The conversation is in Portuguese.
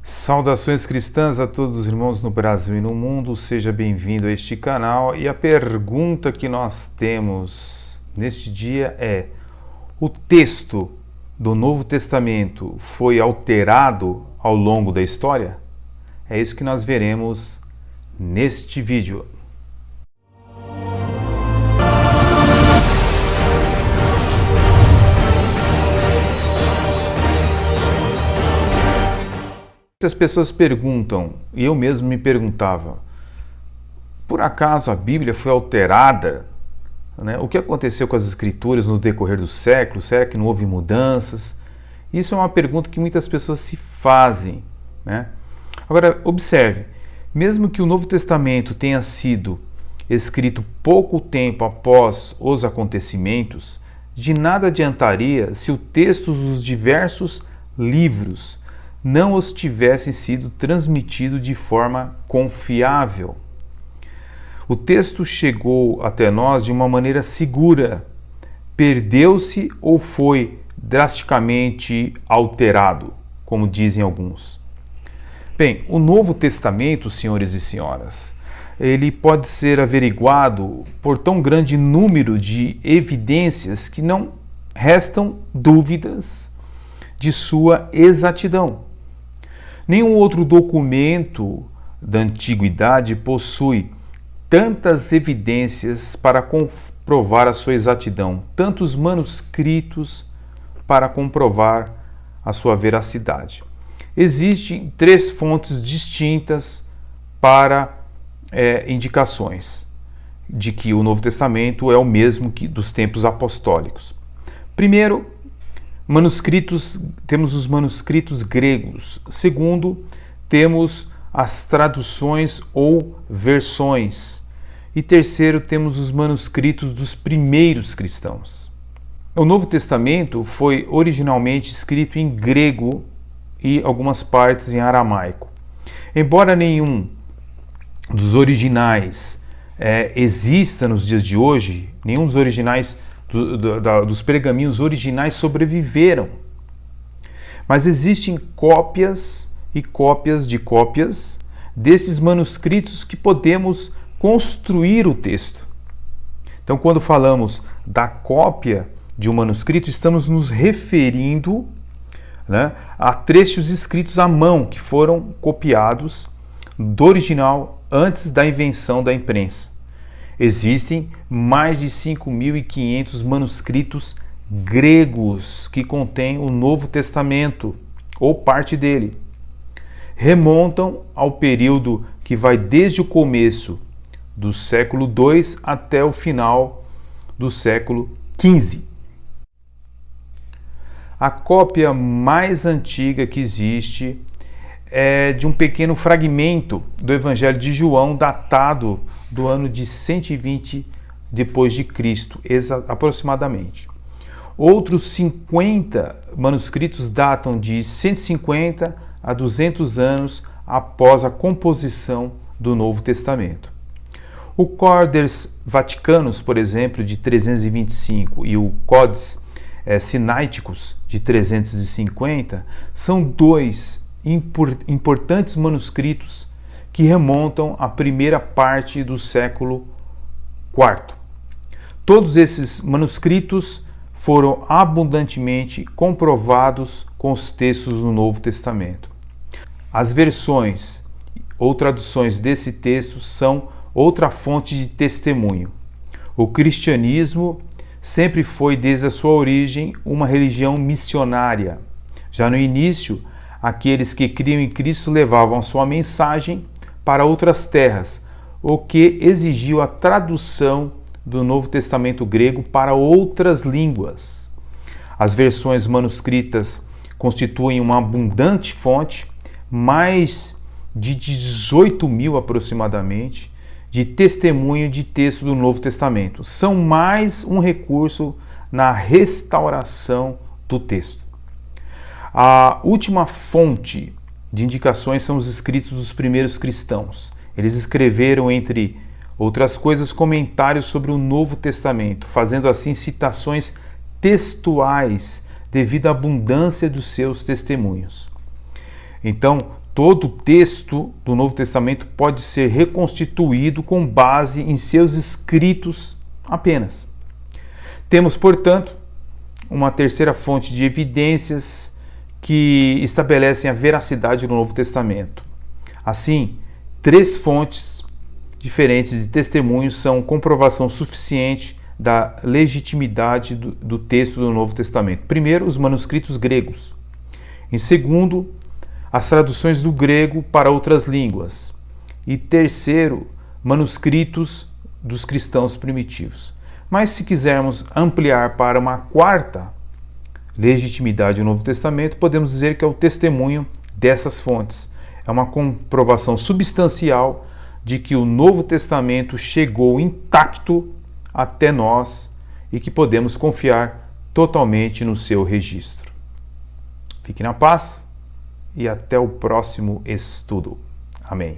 Saudações cristãs a todos os irmãos no Brasil e no mundo, seja bem-vindo a este canal. E a pergunta que nós temos neste dia é: o texto do Novo Testamento foi alterado ao longo da história? É isso que nós veremos neste vídeo. Muitas pessoas perguntam, e eu mesmo me perguntava, por acaso a Bíblia foi alterada? O que aconteceu com as Escrituras no decorrer dos séculos? Será que não houve mudanças? Isso é uma pergunta que muitas pessoas se fazem. Agora, observe, mesmo que o Novo Testamento tenha sido escrito pouco tempo após os acontecimentos, de nada adiantaria se o texto dos diversos livros não os tivessem sido transmitido de forma confiável. O texto chegou até nós de uma maneira segura, perdeu-se ou foi drasticamente alterado, como dizem alguns. Bem, o Novo Testamento, senhores e senhoras, ele pode ser averiguado por tão grande número de evidências que não restam dúvidas de sua exatidão. Nenhum outro documento da antiguidade possui tantas evidências para comprovar a sua exatidão, tantos manuscritos para comprovar a sua veracidade. Existem três fontes distintas para indicações de que o Novo Testamento é o mesmo que dos tempos apostólicos. Primeiro, temos os manuscritos gregos. Segundo, temos as traduções ou versões. E terceiro, temos os manuscritos dos primeiros cristãos. O Novo Testamento foi originalmente escrito em grego e algumas partes em aramaico. Embora nenhum dos originais exista nos dias de hoje, nenhum dos originais dos pergaminhos originais sobreviveram. Mas existem cópias e cópias de cópias desses manuscritos que podemos construir o texto. Então, quando falamos da cópia de um manuscrito, estamos nos referindo a trechos escritos à mão que foram copiados do original antes da invenção da imprensa. Existem mais de 5.500 manuscritos gregos que contêm o Novo Testamento, ou parte dele. Remontam ao período que vai desde o começo do século II até o final do século XV. A cópia mais antiga que existe é de um pequeno fragmento do Evangelho de João, datado do ano de 120 depois de Cristo, aproximadamente. Outros 50 manuscritos datam de 150 a 200 anos após a composição do Novo Testamento. O Codex Vaticanus, por exemplo, de 325, e o Codex Sinaiticus, de 350, são dois importantes manuscritos que remontam à primeira parte do século IV. Todos esses manuscritos foram abundantemente comprovados com os textos do Novo Testamento. As versões ou traduções desse texto são outra fonte de testemunho. O cristianismo sempre foi, desde a sua origem, uma religião missionária. Já no início, aqueles que criam em Cristo levavam a sua mensagem para outras terras, o que exigiu a tradução do Novo Testamento grego para outras línguas. As versões manuscritas constituem uma abundante fonte, mais de 18.000 aproximadamente, de testemunho de texto do Novo Testamento. São mais um recurso na restauração do texto. A última fonte de indicações são os escritos dos primeiros cristãos. Eles escreveram, entre outras coisas, comentários sobre o Novo Testamento, fazendo assim citações textuais devido à abundância dos seus testemunhos. Então, todo o texto do Novo Testamento pode ser reconstituído com base em seus escritos apenas. Temos, portanto, uma terceira fonte de evidências que estabelecem a veracidade do Novo Testamento. Assim, 3 fontes diferentes de testemunhos são comprovação suficiente da legitimidade do texto do Novo Testamento. Primeiro, os manuscritos gregos. Em segundo, as traduções do grego para outras línguas. E terceiro, manuscritos dos cristãos primitivos. Mas se quisermos ampliar para uma quarta legitimidade do Novo Testamento, podemos dizer que é o testemunho dessas fontes. É uma comprovação substancial de que o Novo Testamento chegou intacto até nós e que podemos confiar totalmente no seu registro. Fique na paz e até o próximo estudo. Amém.